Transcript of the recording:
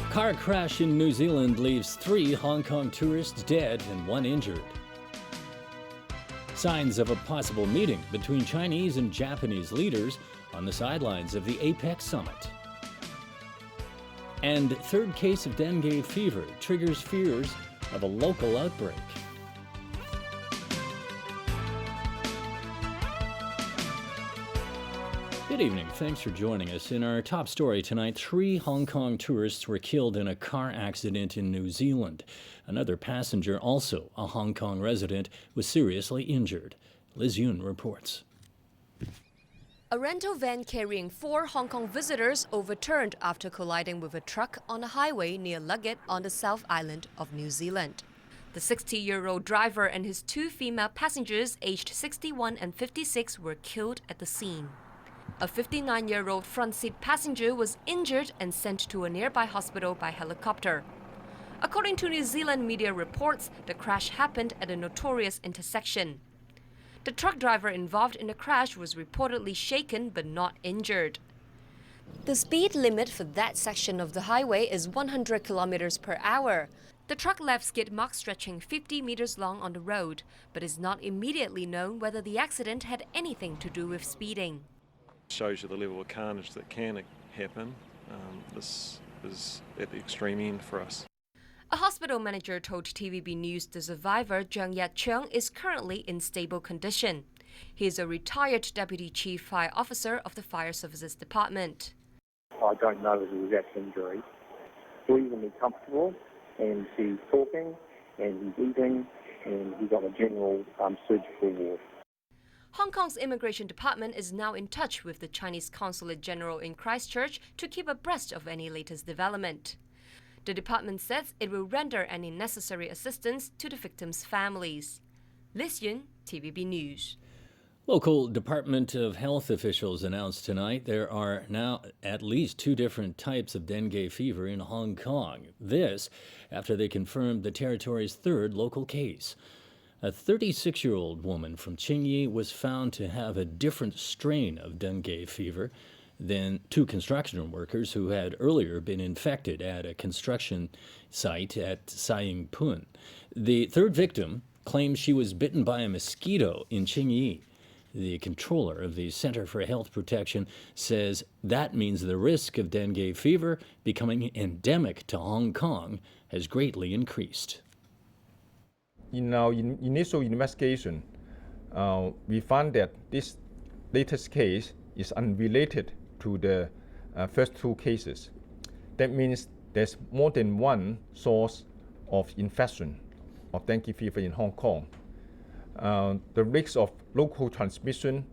Car crash in New Zealand leaves 3 Hong Kong tourists dead and 1 injured. Signs of a possible meeting between Chinese and Japanese leaders on the sidelines of the APEC summit. And 3rd case of dengue fever triggers fears of a local outbreak. Good evening. Thanks for joining us. In our top story tonight, 3 Hong Kong tourists were killed in a car accident in New Zealand. Another passenger, also a Hong Kong resident, was seriously injured. Liz Yun reports. A rental van carrying 4 Hong Kong visitors overturned after colliding with a truck on a highway near Luggate on the South Island of New Zealand. The 60-year-old driver and his 2 female passengers aged 61 and 56 were killed at the scene. A 59-year-old front seat passenger was injured and sent to a nearby hospital by helicopter. According to New Zealand media reports, the crash happened at a notorious intersection. The truck driver involved in the crash was reportedly shaken but not injured. The speed limit for that section of the highway is 100 kilometers per hour. The truck left skid marks stretching 50 meters long on the road, but it's not immediately known whether the accident had anything to do with speeding. Shows you the level of carnage that can happen. This is at the extreme end for us. A hospital manager told TVB News the survivor, Zhang Yat-chung, is currently in stable condition. He is a retired Deputy Chief Fire Officer of the Fire Services Department. I don't know his exact injury. Reasonably comfortable, and he's talking, and he's eating, and he's on a general surgical ward. Hong Kong's Immigration Department is now in touch with the Chinese Consulate General in Christchurch to keep abreast of any latest development. The department says it will render any necessary assistance to the victims' families. Liz Yun, TVB News. Local Department of Health officials announced tonight there are now at least 2 different types of dengue fever in Hong Kong. This after they confirmed the territory's 3rd local case. A 36-year-old woman from Qingyi was found to have a different strain of dengue fever than 2 construction workers who had earlier been infected at a construction site at Sai Ying Pun. The 3rd victim claims she was bitten by a mosquito in Qingyi. The controller of the Center for Health Protection says that means the risk of dengue fever becoming endemic to Hong Kong has greatly increased. In our initial investigation, we found that this latest case is unrelated to the first 2 cases. That means there's more than 1 source of infection of dengue fever in Hong Kong. The risk of local transmission